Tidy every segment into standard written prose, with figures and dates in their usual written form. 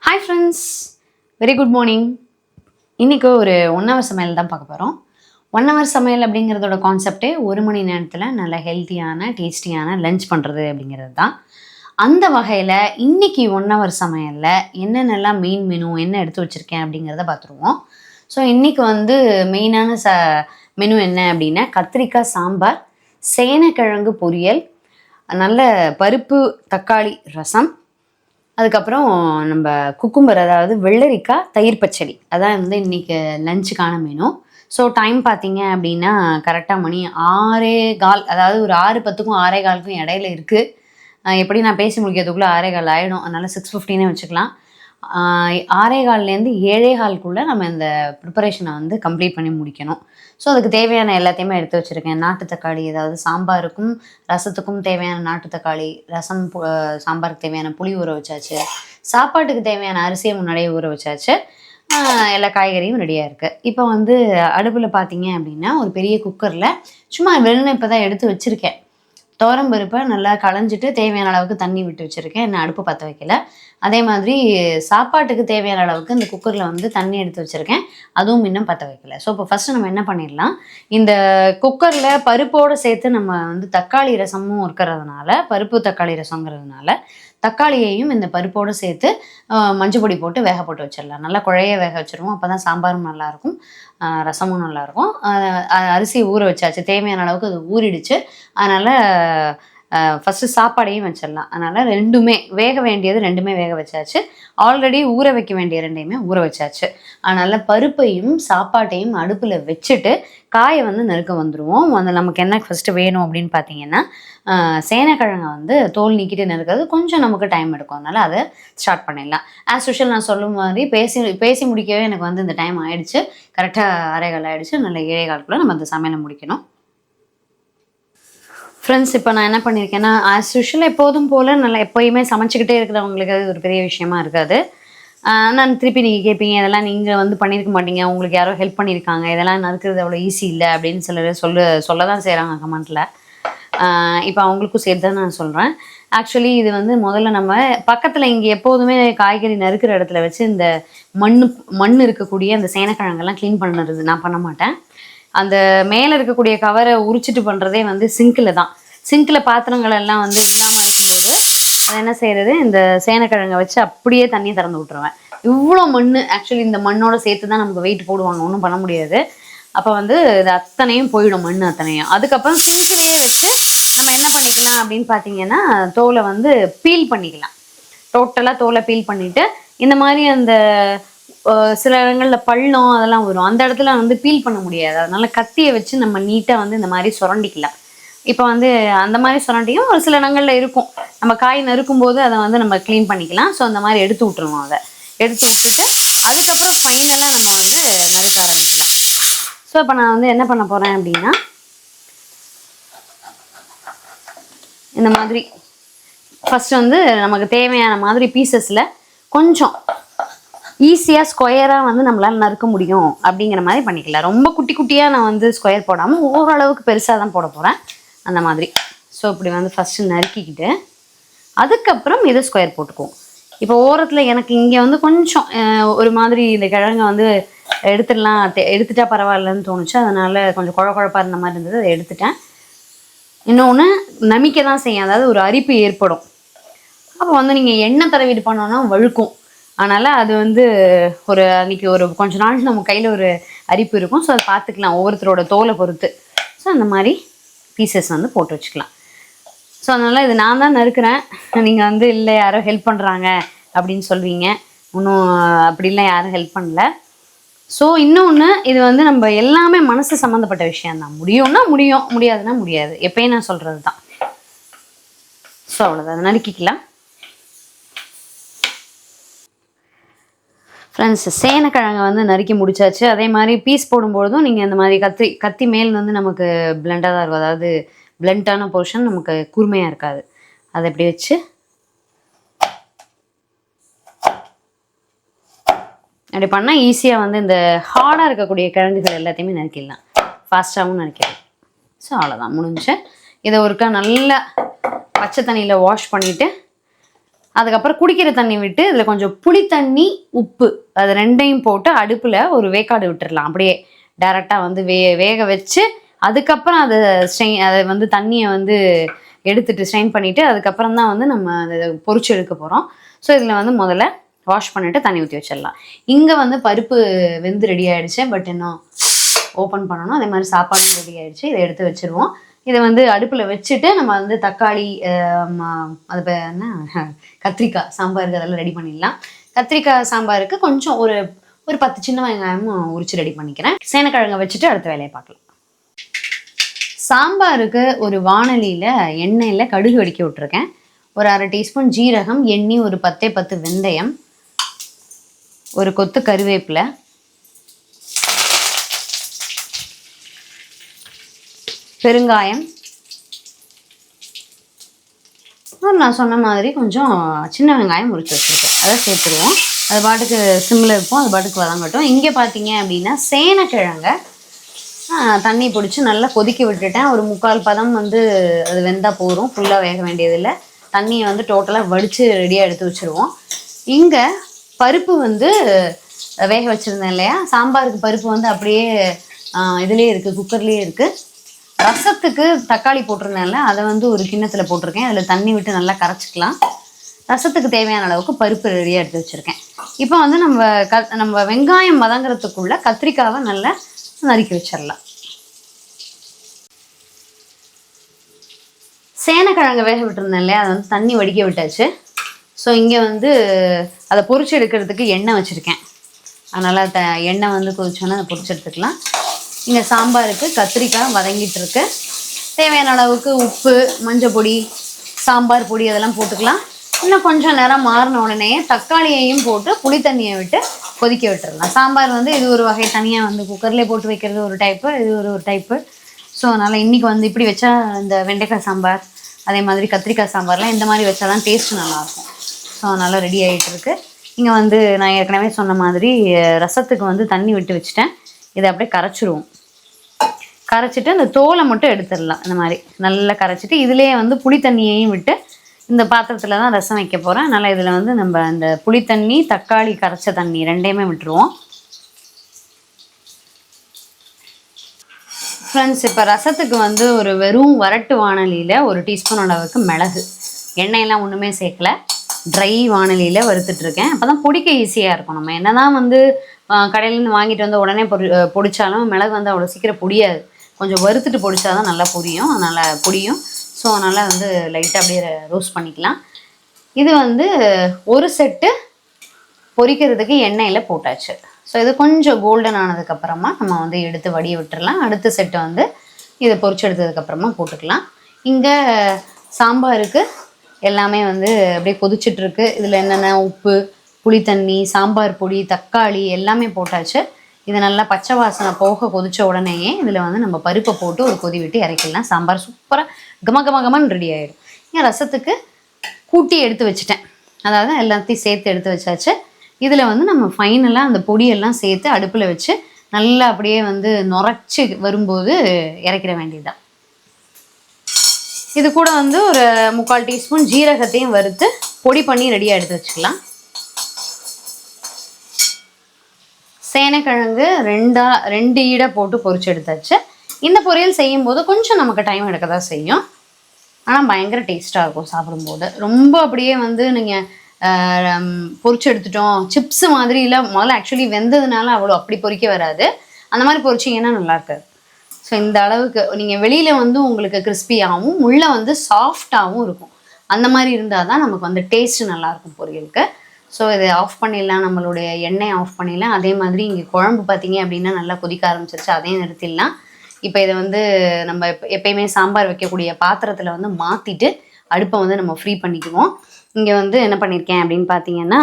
Hi friends, very good morning. இன்றைக்கி ஒரு 1 hour சமையல் தான் பார்க்க போகிறோம். 1 hour சமையல் அப்படிங்கிறதோட கான்செப்டே 1 மணி நேரத்தில் நல்ல ஹெல்த்தியான டேஸ்டியான லஞ்ச் பண்ணுறது அப்படிங்கிறது தான். அந்த வகையில் இன்றைக்கி 1 hour சமையலில் என்னென்னலாம் மெயின் மெனு என்ன எடுத்து வச்சுருக்கேன் அப்படிங்கிறத பார்த்துருவோம். ஸோ இன்றைக்கி மெயினான மெனு என்ன அப்படின்னா கத்திரிக்காய் சாம்பார், சேனைக்கிழங்கு பொரியல், நல்ல பருப்பு தக்காளி ரசம், அதுக்கப்புறம் நம்ம குக்கும்பர் அதாவது வெள்ளரிக்காய் தயிர் பச்சடி, அதான் இன்றைக்கி லஞ்சுக்கான மெனு. ஸோ டைம் பார்த்தீங்க அப்படின்னா கரெக்டாக மணி 6:15, அதாவது ஒரு 6:10க்கும் 6:15க்கும் இடையில இருக்குது. எப்படி நான் பேசி முடிக்கிறதுக்குள்ளே 6:15 ஆகிடும், அதனால் 6:15 வச்சுக்கலாம். 6:15லேருந்து 7:15க்குள்ளே நம்ம இந்த ப்ரிப்பரேஷனை கம்ப்ளீட் பண்ணி முடிக்கணும். ஸோ அதுக்கு தேவையான எல்லாத்தையுமே எடுத்து வச்சுருக்கேன். நாட்டு தக்காளி, அதாவது சாம்பாருக்கும் ரசத்துக்கும் தேவையான நாட்டு தக்காளி, சாம்பாருக்கு தேவையான புளி ஊற வச்சாச்சு, சாப்பாட்டுக்கு தேவையான அரிசியை முன்னாடியே ஊற வச்சாச்சு, எல்லா காய்கறியும் ரெடியாக இருக்குது. இப்போ அடுப்பில் பார்த்தீங்க அப்படின்னா ஒரு பெரிய குக்கரில் சும்மா வெறும் இப்போ தான் எடுத்து வச்சுருக்கேன். துவரம்பருப்பை நல்லா களைஞ்சிட்டு தேவையான அளவுக்கு தண்ணி விட்டு வச்சுருக்கேன். இன்னும் அடுப்பு பற்ற வைக்கல. அதே மாதிரி சாப்பாட்டுக்கு தேவையான அளவுக்கு இந்த குக்கரில் தண்ணி எடுத்து வச்சுருக்கேன், அதுவும் இன்னும் பற்ற வைக்கல. ஸோ இப்போ ஃபஸ்ட்டு நம்ம என்ன பண்ணிடலாம், இந்த குக்கரில் பருப்போடு சேர்த்து நம்ம தக்காளி ரசமும் இருக்கிறதுனால, பருப்பு தக்காளி ரசங்கிறதுனால தக்காளியையும் இந்த பருப்போடு சேர்த்து மஞ்சள் பொடி போட்டு வேக போட்டு வச்சிடலாம். நல்லா குழைய வேக வச்சுருவோம். அப்போ தான் சாம்பாரும் நல்லாயிருக்கும், ரசமும் நல்லாயிருக்கும். அரிசி ஊற வச்சாச்சு, தேவையான அளவுக்கு அது ஊறிடுச்சு. அதனால் ஃபஸ்ட்டு சாப்பாடையும் வச்சிடலாம். அதனால் ரெண்டுமே வேக வச்சாச்சு. ஆல்ரெடி ஊற வைக்க வேண்டிய ரெண்டையுமே ஊற வச்சாச்சு. அதனால் பருப்பையும் சாப்பாட்டையும் அடுப்பில் வச்சுட்டு காயை நறுக்க வந்துடுவோம். நமக்கு என்ன ஃபஸ்ட்டு வேணும் அப்படின்னு பார்த்தீங்கன்னா, சேனைக்கிழங்கை தோல் நீக்கிட்டு நறுக்கிறது கொஞ்சம் நமக்கு டைம் எடுக்கும். அதனால் அதை ஸ்டார்ட் பண்ணிடலாம். ஆஸ் யூஷுவல் நான் சொல்லும் மாதிரி பேசி முடிக்கவே எனக்கு இந்த டைம் ஆகிடுச்சு. கரெக்டாக 6:15 ஆகிடுச்சு. நல்ல 7:15க்குள்ளே நம்ம அந்த சமையலை முடிக்கணும். ஃப்ரெண்ட்ஸ், இப்போ நான் என்ன பண்ணியிருக்கேன்னா, ஆஸ் யூஷுவல் எப்போதும் போல் நல்லா எப்போயுமே சமைச்சிக்கிட்டே இருக்கிறவங்களுக்கு அது ஒரு பெரிய விஷயமா இருக்காது. நான் திருப்பி நீங்கள் கேட்பீங்க, இதெல்லாம் நீங்கள் பண்ணியிருக்க மாட்டீங்க, உங்களுக்கு யாரோ ஹெல்ப் பண்ணியிருக்காங்க, இதெல்லாம் நறுக்கிறது அவ்வளோ ஈஸி இல்லை அப்படின்னு சொல்ல தான் செய்கிறாங்க கமெண்ட்டில். இப்போ அவங்களுக்கும் சேர்த்து தான் நான் சொல்கிறேன். ஆக்சுவலி இது முதல்ல நம்ம பக்கத்தில் இங்கே எப்போதுமே காய்கறி நறுக்கிற இடத்துல வச்சு இந்த மண் இருக்கக்கூடிய அந்த சேனைக்கிழங்கெல்லாம் க்ளீன் பண்ணுறது நான் பண்ண மாட்டேன். அந்த மேலே இருக்கக்கூடிய கவரை உரிச்சிட்டு பண்ணுறதே சிங்கில் தான். சிங்கில் பாத்திரங்கள் எல்லாம் இல்லாமல் இருக்கும்போது அதை என்ன செய்கிறது, இந்த சேனைக்கிழங்கை வச்சு அப்படியே தண்ணியை திறந்து விட்டுருவேன். இவ்வளோ மண், ஆக்சுவலி இந்த மண்ணோட சேர்த்து தான் நமக்கு வெயிட் போடுவாங்க, ஒன்றும் பண்ண முடியாது. அப்போ இது அத்தனையும் போயிடும், மண் அத்தனையும். அதுக்கப்புறம் சிங்கிலேயே வச்சு நம்ம என்ன பண்ணிக்கலாம் அப்படின்னு பார்த்தீங்கன்னா, தோலை பீல் பண்ணிக்கலாம். டோட்டலாக தோலை பீல் பண்ணிவிட்டு இந்த மாதிரி அந்த சில இடங்களில் பள்ளம் அதெல்லாம் வரும், அந்த இடத்துல பீல் பண்ண முடியாது. அதனால கத்தியை வச்சு நம்ம நீட்டாக இந்த மாதிரி சுரண்டிக்கலாம். இப்போ அந்த மாதிரி சுரண்டியும் ஒரு சில இடங்களில் இருக்கும், நம்ம காய் நறுக்கும் போது அதை நம்ம க்ளீன் பண்ணிக்கலாம். ஸோ அந்த மாதிரி எடுத்து விட்டுருவோம். அதை எடுத்து விட்டுட்டு அதுக்கப்புறம் ஃபைனலாக நம்ம நறுக்க ஆரம்பிக்கலாம். ஸோ இப்போ நான் என்ன பண்ண போகிறேன் அப்படின்னா, இந்த மாதிரி ஃபஸ்ட்டு நமக்கு தேவையான மாதிரி பீசஸில் கொஞ்சம் ஈஸியாக ஸ்கொயராக நம்மளால் நறுக்க முடியும் அப்படிங்கிற மாதிரி பண்ணிக்கலாம். ரொம்ப குட்டி குட்டியாக நான் ஸ்கொயர் போடாமல் ஓரளவுக்கு பெருசாக தான் போட போகிறேன், அந்த மாதிரி. ஸோ இப்படி ஃபஸ்ட்டு நறுக்கிக்கிட்டு அதுக்கப்புறம் இதை ஸ்கொயர் போட்டுக்குவோம். இப்போ ஓரத்தில் எனக்கு இங்கே கொஞ்சம் ஒரு மாதிரி இந்த கிழங்கை எடுத்துட்டா பரவாயில்லன்னு தோணுச்சு. அதனால் கொஞ்சம் குழப்பாக இருந்த மாதிரி இருந்தது, அதை எடுத்துட்டேன். இன்னொன்று நமிக்க தான் செய்யும், அதாவது ஒரு அரிப்பு ஏற்படும். அப்போ நீங்கள் எண்ணெய் தடவிட்டு பண்ணோன்னா வழுக்கும். அதனால் அது ஒரு அன்றைக்கி ஒரு கொஞ்ச நாள் நம்ம கையில் ஒரு அரிப்பு இருக்கும். ஸோ அதை பார்த்துக்கலாம் ஒவ்வொருத்தரோட தோலை பொறுத்து. ஸோ அந்த மாதிரி பீசஸ் போட்டு வச்சுக்கலாம். ஸோ அதனால் இது நான் தான் நறுக்கிறேன், நீங்கள் இல்லை யாரோ ஹெல்ப் பண்ணுறாங்க அப்படின்னு சொல்வீங்க. இன்னும் அப்படிலாம் யாரும் ஹெல்ப் பண்ணல. ஸோ இன்னொன்று, இது நம்ம எல்லாமே மனசு சம்மந்தப்பட்ட விஷயந்தான். முடியும்னா முடியும், முடியாதுன்னா முடியாது, எப்பயும் நான் சொல்கிறது தான். ஸோ அவ்வளோதான், அதை நறுக்கிக்கலாம். ஃப்ரெண்ட்ஸ், சேனைக்கிழங்கை நறுக்கி முடிச்சாச்சு. அதே மாதிரி பீஸ் போடும்பொழுதும் நீங்கள் இந்த மாதிரி கத்தி மேல் நமக்கு பிளெண்டாக தான் இருக்கும், அதாவது பிளெண்டான போர்ஷன் நமக்கு கூர்மையாக இருக்காது. அதை எப்படி வச்சு அப்படி பண்ணால் ஈஸியாக இந்த ஹார்டாக இருக்கக்கூடிய கிழங்குகள் எல்லாத்தையுமே நறுக்கிடலாம், ஃபாஸ்ட்டாகவும் நறுக்கிடலாம். ஸோ அவ்வளோதான், முடிஞ்சு. இதை ஒருக்கா நல்லா பச்சை தண்ணியில் வாஷ் பண்ணிவிட்டு அதுக்கப்புறம் குடிக்கிற தண்ணி விட்டு இதில் கொஞ்சம் புளி தண்ணி உப்பு அது ரெண்டையும் போட்டு அடுப்பில் ஒரு வேக்காடு விட்டுடலாம். அப்படியே டைரெக்டாக வந்து வேக வச்சு அதுக்கப்புறம் அதை வந்து தண்ணியை வந்து எடுத்துட்டு ஸ்ட்ரெயின் பண்ணிவிட்டு அதுக்கப்புறம் தான் வந்து நம்ம அதை பொரிச்சு எடுக்க போகிறோம். ஸோ இதில் வந்து முதல்ல வாஷ் பண்ணிவிட்டு தண்ணி ஊற்றி வச்சிடலாம். இங்கே வந்து பருப்பு வெந்து ரெடி ஆகிடுச்சு, பட் இன்னும் ஓப்பன் பண்ணணும். அதே மாதிரி சாப்பாடும் ரெடி ஆகிடுச்சு. இதை எடுத்து வச்சுருவோம். இதை வந்து அடுப்பில் வச்சுட்டு நம்ம வந்து தக்காளி அது என்ன கத்திரிக்காய் சாம்பாருக்கு அதெல்லாம் ரெடி பண்ணிடலாம். கத்திரிக்காய் சாம்பாருக்கு கொஞ்சம் ஒரு 10 சின்ன வெங்காயமும் உரிச்சு ரெடி பண்ணிக்கிறேன். சேனக்கிழங்கை வச்சுட்டு அடுத்த வேலையை பார்க்கலாம். சாம்பாருக்கு ஒரு வாணலியில் எண்ணெயில் கடுகு வெடிக்க விட்டுருக்கேன். ஒரு 1/2 டீஸ்பூன் ஜீரகம், எண்ணெய், ஒரு 10 வெந்தயம், ஒரு கொத்து கருவேப்பிலை, பெருங்காயம், நான் சொன்ன மாதிரி கொஞ்சம் சின்ன வெங்காயம் உரிச்சு வச்சுருக்கேன். அதை சேர்த்துருவோம். அது பாட்டுக்கு சிம்மில் இருப்போம், அது பாட்டுக்கு வதங்கட்டும். இங்கே பார்த்தீங்க அப்படின்னா சேனக்கிழங்கை தண்ணி பிடிச்சி நல்லா கொதிக்க விட்டுட்டேன். ஒரு 3/4 பதம் வந்து அது வெந்தால் போதும், ஃபுல்லாக வேக வேண்டியதில்லை. தண்ணியை வந்து டோட்டலாக வடித்து ரெடியாக எடுத்து வச்சுருவோம். இங்கே பருப்பு வந்து வேக வச்சுருந்தேன் இல்லையா, சாம்பாருக்கு பருப்பு வந்து அப்படியே இதுலேயே இருக்குது, குக்கர்லேயே இருக்குது. ரசத்துக்கு தக்காளி போட்டிருந்தேன்ல, அதை வந்து ஒரு கிண்ணத்தில் போட்டிருக்கேன். அதில் தண்ணி விட்டு நல்லா கரைச்சிக்கலாம். ரசத்துக்கு தேவையான அளவுக்கு பருப்பு ரெடியாக எடுத்து வச்சுருக்கேன். இப்போ வந்து நம்ம வெங்காயம் வதங்குறதுக்குள்ளே கத்திரிக்காவை நல்லா நறுக்கி வச்சிடலாம். சேனக்கிழங்கு வேக விட்டுருந்தேன் இல்லையா, அதை வந்து தண்ணி வடிக்க விட்டாச்சு. ஸோ இங்கே வந்து அதை பொரிச்சு எடுக்கிறதுக்கு எண்ணெய் வச்சுருக்கேன். அதனால் எண்ணெய் வந்து கொதிச்சோன்னா அதை பொரிச்சு எடுத்துக்கலாம். இங்கே சாம்பாருக்கு கத்திரிக்காய் வதங்கிட்டு இருக்கு. தேவையான அளவுக்கு உப்பு, மஞ்சள் பொடி, சாம்பார் பொடி அதெல்லாம் போட்டுக்கலாம். இன்னும் கொஞ்சம் நேரம் மாறின உடனே தக்காளியையும் போட்டு புளி தண்ணியை விட்டு கொதிக்க விட்டுடலாம். சாம்பார் வந்து இது ஒரு வகை, தனியாக வந்து குக்கர்லேயே போட்டு வைக்கிறது ஒரு டைப்பு, இது ஒரு டைப்பு. ஸோ அதனால் இன்றைக்கி வந்து இப்படி வச்சா இந்த வெண்டைக்காய் சாம்பார், அதே மாதிரி கத்திரிக்காய் சாம்பார்லாம் இந்த மாதிரி வச்சா தான் டேஸ்ட்டு நல்லாயிருக்கும். ஸோ அதனால் ரெடி ஆகிட்டு இருக்கு. இங்கே வந்து நான் ஏற்கனவே சொன்ன மாதிரி ரசத்துக்கு வந்து தண்ணி விட்டு வச்சுட்டேன். இதை அப்படியே கரைச்சிருவோம். கரைச்சிட்டு அந்த தோலை மட்டும் எடுத்துடலாம். இந்த மாதிரி நல்லா கரைச்சிட்டு இதுலேயே வந்து புளி தண்ணியையும் விட்டு இந்த பாத்திரத்தில் தான் ரசம் வைக்க போகிறேன். அதனால் இதில் வந்து நம்ம இந்த புளி தண்ணி, தக்காளி கரைச்ச தண்ணி ரெண்டையுமே விட்டுருவோம். ஃப்ரெண்ட்ஸ், இப்போ ரசத்துக்கு வந்து ஒரு வெறும் வரட்டு வாணலியில் 1 டீஸ்பூன் அளவுக்கு மிளகு, எண்ணெயெல்லாம் ஒன்றுமே சேர்க்கல, ட்ரை வாணலியில் வறுத்துட்ருக்கேன். அப்போ தான் பொடிக்க ஈஸியாக இருக்கும். நம்ம என்ன தான் வந்து கடையிலேருந்து வாங்கிட்டு வந்து உடனே பொடிச்சாலும் மிளகு வந்து அவ்வளோ சீக்கிரம் பொடியாது. கொஞ்சம் வறுத்துட்டு பொடிச்சா தான் நல்லா பொரியும். அதனால் பொடியும். ஸோ அதனால் வந்து லைட்டாக அப்படியே ரோஸ்ட் பண்ணிக்கலாம். இது வந்து ஒரு செட்டு பொரிக்கிறதுக்கு எண்ணெயில் போட்டாச்சு. ஸோ இது கொஞ்சம் கோல்டன் ஆனதுக்கப்புறமா நம்ம வந்து எடுத்து வடிய விட்டுறலாம். அடுத்த செட்டை வந்து இதை பொரிச்சு எடுத்ததுக்கப்புறமா போட்டுக்கலாம். இங்கே சாம்பாருக்கு எல்லாமே வந்து அப்படியே கொதிச்சிட்ருக்கு. இதில் என்னென்ன உப்பு, புளித்தண்ணி, சாம்பார் பொடி, தக்காளி எல்லாமே போட்டாச்சு. இது நல்லா பச்சை வாசனை போக கொதிச்ச உடனேயே இதில் வந்து நம்ம பருப்பை போட்டு ஒரு கொதி விட்டு இறக்கிடலாம். சாம்பார் சூப்பராக கமகமகமன்னு ரெடி ஆகிடும். ஏன் ரசத்துக்கு கூட்டி எடுத்து வச்சுட்டேன், அதாவது எல்லாத்தையும் சேர்த்து எடுத்து வச்சாச்சு. இதில் வந்து நம்ம ஃபைனலாக அந்த பொடியெல்லாம் சேர்த்து அடுப்பில் வச்சு நல்லா அப்படியே வந்து நுரைச்சி வரும்போது இறக்கிட வேண்டியதுதான். இது கூட வந்து ஒரு 3/4 டீஸ்பூன் ஜீரகத்தையும் வறுத்து பொடி பண்ணி ரெடியாக எடுத்து வச்சுக்கலாம். சேனக்கிழங்கு 2 ஈடை போட்டு பொரிச்சு எடுத்தாச்சு. இந்த பொரியல் செய்யும்போது கொஞ்சம் நமக்கு டைம் எடுக்க தான் செய்யும், ஆனால் பயங்கர டேஸ்ட்டாக இருக்கும் சாப்பிடும்போது. ரொம்ப அப்படியே வந்து நீங்கள் பொரிச்சு எடுத்துட்டோம் சிப்ஸ் மாதிரி இல்லை, முதல்ல ஆக்சுவலி வெந்ததுனால அவ்வளோ அப்படி பொரிக்க வராது. அந்த மாதிரி பொரிச்சிங்கன்னா நல்லா இருக்காது. ஸோ இந்த அளவுக்கு நீங்கள் வெளியில் வந்து உங்களுக்கு கிறிஸ்பியாகவும் உள்ளே வந்து சாஃப்டாகவும் இருக்கும். அந்த மாதிரி இருந்தால் தான் நமக்கு வந்து டேஸ்ட்டு நல்லாயிருக்கும் பொரியலுக்கு. ஸோ இதை ஆஃப் பண்ணிடலாம், நம்மளுடைய எண்ணெயை ஆஃப் பண்ணிடலாம். அதே மாதிரி இங்கே குழம்பு பார்த்தீங்க அப்படின்னா நல்லா கொதிக்க ஆரம்பிச்சிருச்சு, அதையும் நிறுத்திடலாம். இப்போ இதை வந்து நம்ம எப்பயுமே சாம்பார் வைக்கக்கூடிய பாத்திரத்தில் வந்து மாற்றிட்டு அடுப்பை வந்து நம்ம ஃப்ரீ பண்ணிக்குவோம். இங்கே வந்து என்ன பண்ணியிருக்கேன் அப்படின்னு பார்த்தீங்கன்னா,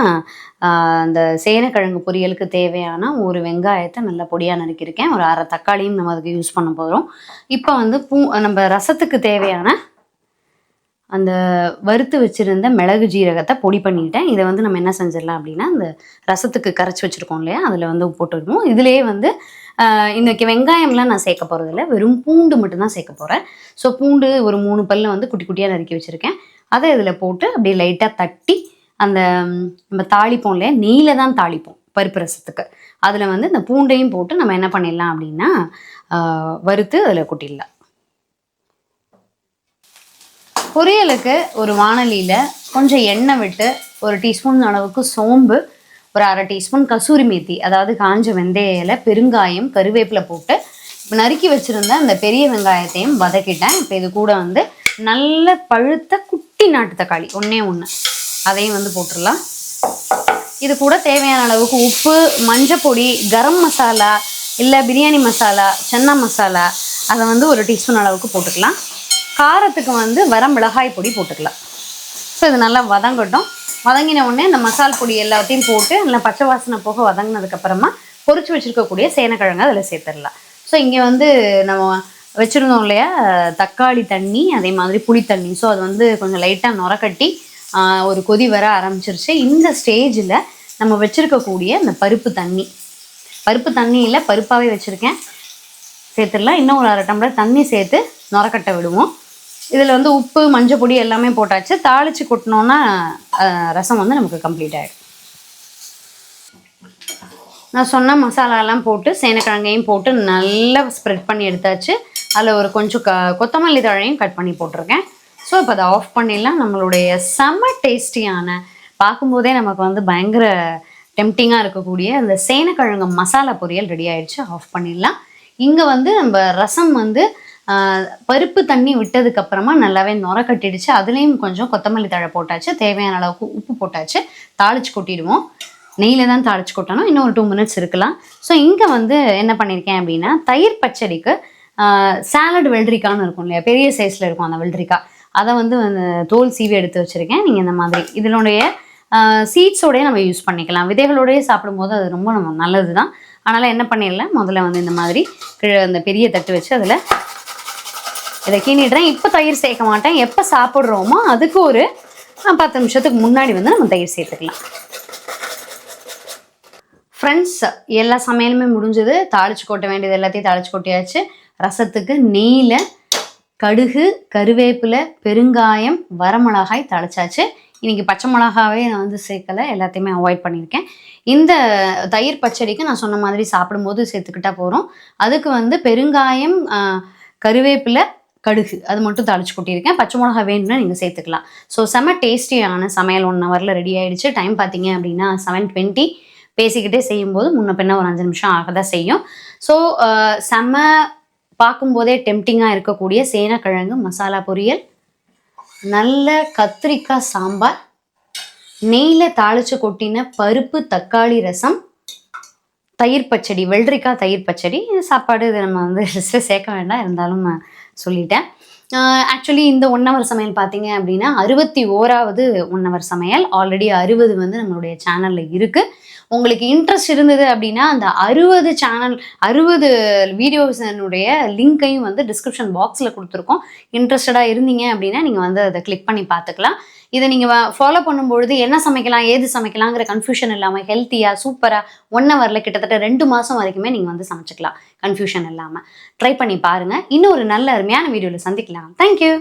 அந்த சேனக்கிழங்கு பொரியலுக்கு தேவையான ஒரு வெங்காயத்தை நல்லா பொடியாக நறுக்கியிருக்கேன். ஒரு 1/2 தக்காளியும் நம்ம அதுக்கு யூஸ் பண்ண போகிறோம். இப்போ வந்து நம்ம ரசத்துக்கு தேவையான அந்த வறுத்து வச்சுருந்த மிளகு ஜீரகத்தை பொடி பண்ணிக்கிட்டேன். இதை வந்து நம்ம என்ன செஞ்சிடலாம் அப்படின்னா, அந்த ரசத்துக்கு கரைச்சி வச்சுருக்கோம் இல்லையா, அதில் வந்து போட்டுருவோம். இதுலேயே வந்து இன்றைக்கி வெங்காயம்லாம் நான் சேர்க்க போகிறதில்ல, வெறும் பூண்டு மட்டும்தான் சேர்க்க போகிறேன். ஸோ பூண்டு ஒரு 3 பல்ல வந்து குட்டி குட்டியாக நறுக்கி வச்சுருக்கேன். அதை இதில் போட்டு அப்படியே லைட்டாக தட்டி அந்த நம்ம தாளிப்போம் இல்லையா, நெய்யில் தான் தாளிப்போம் பருப்பு ரசத்துக்கு. அதில் வந்து இந்த பூண்டையும் போட்டு நம்ம என்ன பண்ணிடலாம் அப்படின்னா வறுத்து அதில் கொட்டிடலாம். பொரியலுக்கு ஒரு வாணலியில் கொஞ்சம் எண்ணெய் விட்டு ஒரு டீஸ்பூன் அளவுக்கு சோம்பு, ஒரு அரை டீஸ்பூன் கசூரி மேத்தி, அதாவது காஞ்ச வெந்தய இலை, பெருங்காயம், கருவேப்பிலை போட்டு இப்போ நறுக்கி வச்சுருந்த அந்த பெரிய வெங்காயத்தையும் வதக்கிட்டேன். இப்போ இது கூட வந்து நல்ல பழுத்த குட்டி நாட்டு தக்காளி ஒன்றே ஒன்று, அதையும் வந்து போட்டுடலாம். இது கூட தேவையான அளவுக்கு உப்பு, மஞ்சப்பொடி, கரம் மசாலா இல்லை பிரியாணி மசாலா, சன்னா மசாலா அதை வந்து ஒரு டீஸ்பூன் அளவுக்கு போட்டுக்கலாம். காரத்துக்கு வந்து வர மிளகாய் பொடி போட்டுக்கலாம். ஸோ இது நல்லா வதங்கட்டும். வதங்கின உடனே இந்த மசால் பொடி எல்லாத்தையும் போட்டு நல்லா பச்சை வாசனை போக வதங்கினதுக்கப்புறமா பொரிச்சு வச்சுருக்கக்கூடிய சேனக்கிழங்கு அதில் சேர்த்துடலாம். ஸோ இங்கே வந்து நம்ம வச்சுருந்தோம் இல்லையா தக்காளி தண்ணி, அதே மாதிரி புளி தண்ணி. ஸோ அது வந்து கொஞ்சம் லைட்டாக நுரக்கட்டி ஒரு கொதி வர ஆரம்பிச்சிருச்சு. இந்த ஸ்டேஜில் நம்ம வச்சுருக்கக்கூடிய இந்த பருப்பு தண்ணியில் பருப்பாகவே வச்சுருக்கேன், சேர்த்துடலாம். இன்னும் ஒரு அரை டம்ளர் தண்ணி சேர்த்து நுரக்கட்டை விடுவோம். இதில் வந்து உப்பு, மஞ்சள் பொடி எல்லாமே போட்டாச்சு. தாளித்து கொட்டினோன்னா ரசம் வந்து நமக்கு கம்ப்ளீட் ஆகிடும். நான் சொன்ன மசாலாலாம் போட்டு சேனக்கிழங்கையும் போட்டு நல்லா ஸ்ப்ரெட் பண்ணி எடுத்தாச்சு. அதில் ஒரு கொஞ்சம் கொத்தமல்லி தழையும் கட் பண்ணி போட்டிருக்கேன். ஸோ இப்போ அதை ஆஃப் பண்ணிடலாம். நம்மளுடைய செம்ம டேஸ்டியான, பார்க்கும்போதே நமக்கு வந்து பயங்கர டெம்டிங்காக இருக்கக்கூடிய அந்த சேனக்கிழங்கு மசாலா பொரியல் ரெடி ஆகிடுச்சு. ஆஃப் பண்ணிடலாம். இங்கே வந்து நம்ம ரசம் வந்து பருப்பு தண்ணி விட்டதுக்கப்புறமா நல்லாவே நுர கட்டிடுச்சு. அதுலேயும் கொஞ்சம் கொத்தமல்லி தழை போட்டாச்சு, தேவையான அளவுக்கு உப்பு போட்டாச்சு. தாளித்து கொட்டிடுவோம். நெய்யில் தான் தாளித்து கொட்டணும். இன்னும் ஒரு 2 மினிட்ஸ் இருக்கலாம். ஸோ இங்கே வந்து என்ன பண்ணியிருக்கேன் அப்படின்னா, தயிர் பச்சடிக்கு சாலட் வெள்ளரிக்கான்னு இருக்கும் இல்லையா, பெரிய சைஸில் இருக்கும் அந்த வெள்ளரிக்காய், அதை வந்து தோல் சீவி எடுத்து வச்சுருக்கேன். நீங்கள் இந்த மாதிரி இதனுடைய சீட்ஸோடையே நம்ம யூஸ் பண்ணிக்கலாம். விதைகளோடையே சாப்பிடும்போது அது ரொம்ப நல்லது தான். அதனால் என்ன பண்ணிடலாம், முதல்ல வந்து இந்த மாதிரி அந்த பெரிய தட்டு வச்சு அதில் இதை கிண்டிடுறேன். இப்போ தயிர் சேர்க்க மாட்டேன். எப்போ சாப்பிட்றோமோ அதுக்கு ஒரு 10 நிமிஷத்துக்கு முன்னாடி வந்து நம்ம தயிர் சேர்த்துக்கலாம். ஃப்ரெண்ட்ஸ், எல்லா சமையலுமே முடிஞ்சது. தாளித்து கொட்ட வேண்டியது எல்லாத்தையும் தாளித்து கொட்டியாச்சு. ரசத்துக்கு நெய்யில் கடுகு, கருவேப்பிலை, பெருங்காயம், வரமிளகாய் தாளிச்சாச்சு. இன்றைக்கி பச்சை மிளகாவே நான் வந்து சேர்க்கலை, எல்லாத்தையுமே அவாய்ட் பண்ணியிருக்கேன். இந்த தயிர் பச்சடிக்கு நான் சொன்ன மாதிரி சாப்பிடும்போது சேர்த்துக்கிட்டா போகிறோம். அதுக்கு வந்து பெருங்காயம், கருவேப்பிலை, கடுகு அது மட்டும் தாளித்து கொட்டியிருக்கேன். பச்சை மிளகா வேணும்னா நீங்கள் சேர்த்துக்கலாம். ஸோ செம்ம டேஸ்டியான சமையல் 1 ஹவரில் ரெடி ஆகிடுச்சு. டைம் பார்த்தீங்க அப்படின்னா 7:20. பேசிக்கிட்டே செய்யும்போது முன்ன பின்ன ஒரு 5 நிமிஷம் ஆக தான் செய்யும். ஸோ செம்ம பார்க்கும்போதே டெம்டிங்காக இருக்கக்கூடிய சேனக்கிழங்கு மசாலா பொரியல், நல்ல கத்திரிக்காய் சாம்பார், நெய்யில் தாளித்து கொட்டின பருப்பு தக்காளி ரசம், தயிர் பச்சடி, வெள்ளரிக்காய் தயிர் பச்சடி. சாப்பாடு இது நம்ம வந்து சேர்க்க வேண்டாம், இருந்தாலும் சொல்லிட்டேன். ஆக்சுவலி இந்த 1 ஹவர் சமையல் பார்த்தீங்க அப்படின்னா 61வது 1 ஹவர் சமையல். ஆல்ரெடி 60 வந்து நம்மளுடைய சேனலில் இருக்குது. உங்களுக்கு இன்ட்ரெஸ்ட் இருந்தது அப்படின்னா அந்த 60 வீடியோஸனுடைய லிங்க்கையும் வந்து டிஸ்கிரிப்ஷன் பாக்ஸில் கொடுத்துருக்கோம். இன்ட்ரெஸ்டடாக இருந்தீங்க அப்படின்னா நீங்கள் வந்து அதை கிளிக் பண்ணி பார்த்துக்கலாம். இதை நீங்கள் ஃபாலோ பண்ணும்பொழுது என்ன சமைக்கலாம், ஏது சமைக்கலாங்கிற கன்ஃபியூஷன் இல்லாமல் ஹெல்த்தியாக சூப்பராக 1 ஹவரில் கிட்டத்தட்ட 2 மாதம் வரைக்குமே நீங்கள் வந்து சமைச்சிக்கலாம் கன்ஃபியூஷன் இல்லாமல். ட்ரை பண்ணி பாருங்கள். இன்னும் ஒரு நல்ல அருமையான வீடியோவில் சந்திக்கலாம். தேங்க்யூ.